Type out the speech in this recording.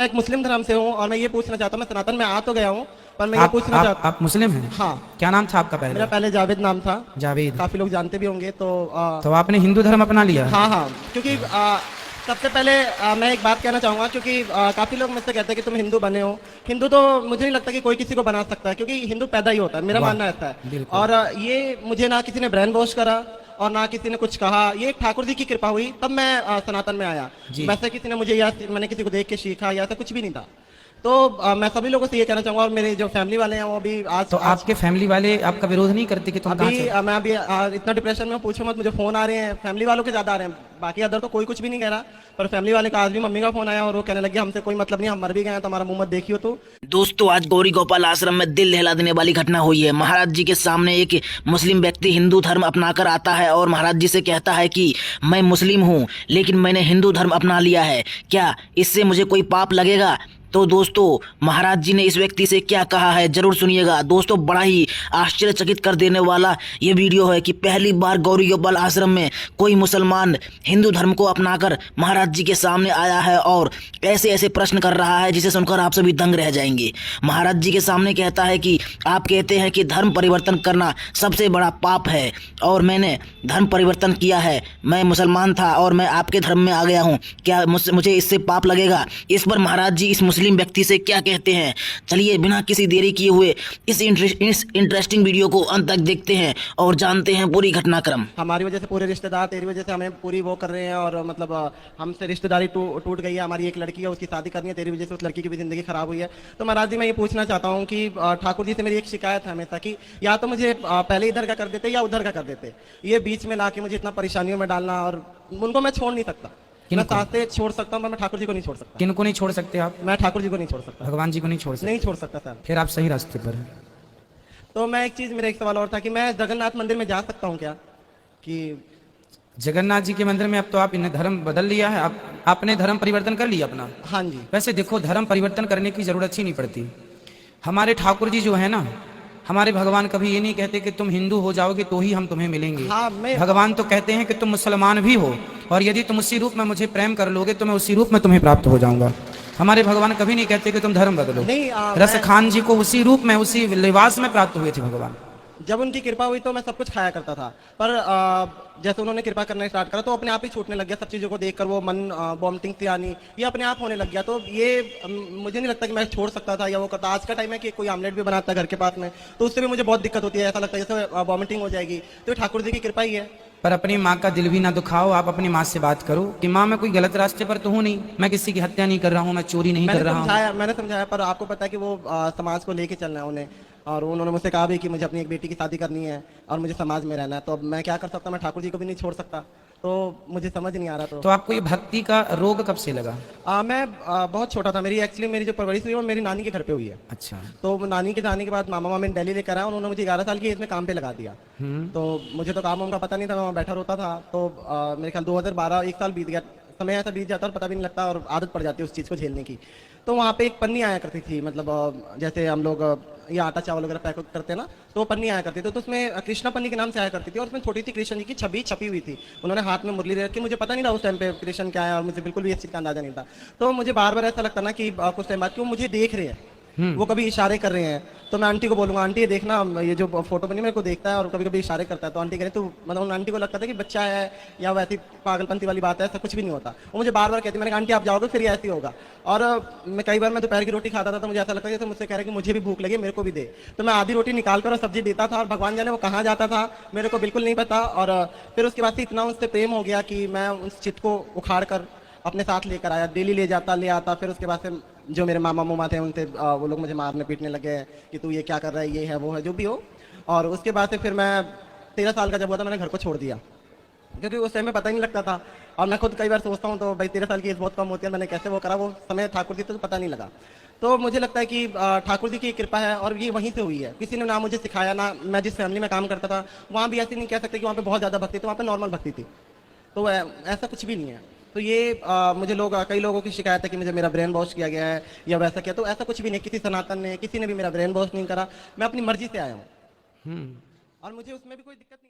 मैं एक मुस्लिम धर्म से हूँ और मैं ये पूछना चाहता हूँ, मैं सनातन में आ तो गया हूँ पर मैं ये पूछना चाहता आप मुस्लिम हैं? हाँ। क्या नाम था आपका मेरा पहले? पहले जावेद नाम था। जावेद। काफी लोग जानते भी होंगे तो तो आपने हिंदू धर्म अपना लिया? हाँ हाँ, क्योंकि सबसे पहले मैं एक बात कहना चाहूँगा, क्योंकि काफ़ी लोग मुझसे कहते हैं कि तुम हिंदू बने हो। हिंदू तो मुझे नहीं लगता कि कोई किसी को बना सकता है, क्योंकि हिंदू पैदा ही होता है, मेरा वाह, मानना ऐसा है। बिल्कुल। और ये मुझे ना किसी ने ब्रेन वॉश करा और ना किसी ने कुछ कहा, ये एक ठाकुर जी की कृपा हुई तब मैं सनातन में आया। जी। वैसे किसी ने मुझे या मैंने किसी को देख के सीखा या ऐसा कुछ भी नहीं था। तो मैं सभी लोगों से ये कहना चाहूँगा, और मेरे जो फैमिली वाले हैं वो भी आज तो आज आपके फैमिली वाले आपका विरोध नहीं करते कि तुम कहाँ अभी चल? मैं अभी इतना डिप्रेशन में हूँ, पूछो मत। मुझे फोन आ रहे हैं फैमिली वालों के ज्यादा आ रहे हैं, बाकी अदर तो कोई कुछ भी नहीं कह रहा, पर फैमिली वाले का आज भी मम्मी का फोन आया और वो कहने लगे हमसे कोई मतलब नहीं, हम मर भी गए हैं तो हमारा मुंह मत देखियो। तो दोस्तों, आज गौरी गोपाल आश्रम में दिल दहला देने वाली घटना हुई है। महाराज जी के सामने एक मुस्लिम व्यक्ति हिंदू धर्म अपनाकर आता है और महाराज जी से कहता है कि मैं मुस्लिम हूँ लेकिन मैंने हिंदू धर्म अपना लिया है, क्या इससे मुझे कोई पाप लगेगा? तो दोस्तों, महाराज जी ने इस व्यक्ति से क्या कहा है जरूर सुनिएगा। दोस्तों, बड़ा ही आश्चर्यचकित कर देने वाला ये वीडियो है कि पहली बार गौरी गोपाल आश्रम में कोई मुसलमान हिंदू धर्म को अपनाकर महाराज जी के सामने आया है और ऐसे ऐसे प्रश्न कर रहा है जिसे सुनकर आप सभी दंग रह जाएंगे। महाराज जी के सामने कहता है कि आप कहते हैं कि धर्म परिवर्तन करना सबसे बड़ा पाप है और मैंने धर्म परिवर्तन किया है, मैं मुसलमान था और मैं आपके धर्म में आ गया हूँ, क्या मुझे इससे पाप लगेगा? इस पर महाराज जी इस मुस्लिम व्यक्ति से क्या कहते हैं, चलिए बिना किसी देरी किए हुए इस इंटरेस्टिंग वीडियो को अंत तक देखते हैं और जानते हैं पूरी घटनाक्रम। हमारी वजह से पूरे रिश्तेदार, तेरी वजह से हमें पूरी वो कर रहे हैं, और मतलब हमसे रिश्तेदारी टूट गई है। हमारी एक लड़की है, उसकी शादी करनी है, तेरी वजह से उस लड़की की भी जिंदगी खराब हुई है। तो महाराज जी मैं ये पूछना चाहता हूँ कि ठाकुर जी से मेरी एक शिकायत है हमेशा कि या तो मुझे पहले इधर का कर देते या उधर का कर देते, ये बीच में ला के मुझे इतना परेशानियों में डालना, और उनको मैं छोड़ नहीं सकता। मैं साथे छोड़ सकता हूँ, मैं ठाकुर जी को नहीं छोड़ सकता। किनको नहीं छोड़ सकते आप? मैं ठाकुर जी को नहीं छोड़ सकता, भगवान जी को नहीं छोड़ सकते? नहीं छोड़ सकता सर। फिर आप सही रास्ते पर हैं। तो मैं एक चीज, मेरा एक सवाल और था कि मैं जगन्नाथ मंदिर में जा सकता हूँ क्या? कि जगन्नाथ जी के मंदिर में अब तो आप इन्हें धर्म बदल लिया है, आपने धर्म परिवर्तन कर लिया अपना। हाँ जी। वैसे देखो, धर्म परिवर्तन करने की जरूरत ही नहीं पड़ती। हमारे ठाकुर जी जो है ना, हमारे भगवान कभी ये नहीं कहते कि तुम हिंदू हो जाओगे तो ही हम तुम्हें मिलेंगे। हाँ, भगवान तो कहते हैं कि तुम मुसलमान भी हो और यदि तुम उसी रूप में मुझे प्रेम कर लोगे तो मैं उसी रूप में तुम्हें प्राप्त हो जाऊंगा। हमारे भगवान कभी नहीं कहते कि तुम धर्म बदलो। नहीं रस खान जी को उसी रूप में, उसी लिबास में प्राप्त हुए थे भगवान। जब उनकी कृपा हुई तो मैं सब कुछ खाया करता था, पर जैसे उन्होंने कृपा करना स्टार्ट करा तो अपने आप ही छूटने लग गया। सब चीज़ों को देखकर वो मन वॉमिटिंग थी आनी, ये अपने आप होने लग गया। तो ये मुझे नहीं लगता कि मैं छोड़ सकता था या वो करता। आज का टाइम है कि कोई आमलेट भी बनाता है घर के पास में तो उससे भी मुझे बहुत दिक्कत होती है, ऐसा लगता है जैसे वॉमिटिंग हो जाएगी। तो ठाकुर जी की कृपा ही है। पर अपनी माँ का दिल भी ना दुखाओ, आप अपनी माँ से बात करो कि माँ मैं कोई गलत रास्ते पर तो हूँ नहीं, मैं किसी की हत्या नहीं कर रहा हूँ, मैं चोरी नहीं कर रहा हूँ। मैंने समझाया, पर आपको पता है कि वो समाज को लेके चलना है उन्हें, और उन्होंने मुझसे कहा भी कि मुझे अपनी एक बेटी की शादी करनी है और मुझे समाज में रहना है। तो अब मैं क्या कर सकता, मैं ठाकुर जी को भी नहीं छोड़ सकता। तो मुझे समझ नहीं आ रहा। तो आपको ये भक्ति का रोग कब से लगा? मैं बहुत छोटा था। मेरी जो परवरिश हुई वो मेरी नानी के घर पे हुई है। अच्छा। तो नानी के जाने के बाद मामा मामी दिल्ली लेकर आया, उन्होंने मुझे 11 साल की एज में काम पे लगा दिया। तो मुझे तो काम वाम का पता नहीं था, मैं वहाँ बैठा रहता था। तो मेरे ख्याल 2012 एक साल बीत गया, समय ऐसा बीत जाता और पता भी नहीं लगता और आदत पड़ जाती है उस चीज़ को झेलने की। तो वहाँ पे एक पन्नी आया करती थी, मतलब जैसे हम लोग ये आटा चावल वगैरह पैक करते हैं ना, तो वो पन्नी आया करती थी। तो उसमें कृष्णा पन्नी के नाम से आया करती थी और उसमें छोटी सी कृष्ण जी की छवि छपी हुई थी। उन्होंने हाथ में मुरली दे रखी, मुझे पता नहीं था उस टाइम पे कृष्ण क्या है और मुझे बिल्कुल भी इस चीज़ का अंदाजा नहीं था। तो मुझे बार बार ऐसा लगता ना कि कुछ टाइम बाद कि वो मुझे देख रहे हैं, वो कभी इशारे कर रहे हैं। तो मैं आंटी को बोलूंगा, आंटी ये देखना, ये जो फोटो बनी मेरे को देखता है और कभी कभी इशारे करता है। तो आंटी कह रही तो मतलब आंटी को लगता था कि बच्चा है या वैसी पागलपंती वाली बात है, ऐसा कुछ भी नहीं होता। वो मुझे बार बार कहती, मैंने कहा आंटी आप जाओगे फिर ऐसे ही होगा। और मैं कई बार मैं दोपहर की रोटी खाता था तो मुझे ऐसा लगता है जैसे मुझसे कह रहे कि मुझे भी भूख लगी, मेरे को भी दे। तो मैं आधी रोटी निकाल कर और सब्जी देता था और भगवान जाने वो कहाँ जाता था मेरे को बिल्कुल नहीं पता। और फिर उसके बाद से इतना उससे प्रेम हो गया कि मैं उस चित को उखाड़ कर अपने साथ लेकर आया, डेली ले आता। फिर उसके बाद से जो मेरे मामा मुमा थे उनसे वो लोग मुझे मारने पीटने लगे कि तू ये क्या कर रहा है, ये है वो है जो भी हो। और उसके बाद से फिर मैं 13 साल का जब हुआ था मैंने घर को छोड़ दिया, क्योंकि उस टाइम में पता ही नहीं लगता था। और मैं खुद कई बार सोचता हूँ तो भाई 13 साल की एज बहुत कम होती है, मैंने कैसे वो करा, वो समय ठाकुर जी तो पता नहीं लगा। तो मुझे लगता है कि ठाकुर जी की कृपा है और ये वहीं से हुई है। किसी ने ना मुझे सिखाया, ना मैं जिस फैमिली में काम करता था वहाँ भी ऐसे नहीं कह सकते कि वहाँ पे बहुत ज़्यादा भक्ति थी, वहाँ पे नॉर्मल भक्ति थी। तो ऐसा कुछ भी नहीं है। तो ये मुझे कई लोगों की शिकायत है कि मुझे मेरा ब्रेन वॉश किया गया है या वैसा किया, तो ऐसा कुछ भी नहीं। किसी सनातन ने, किसी ने भी मेरा ब्रेन वॉश नहीं करा, मैं अपनी मर्जी से आया हूँ और मुझे उसमें भी कोई दिक्कत नहीं।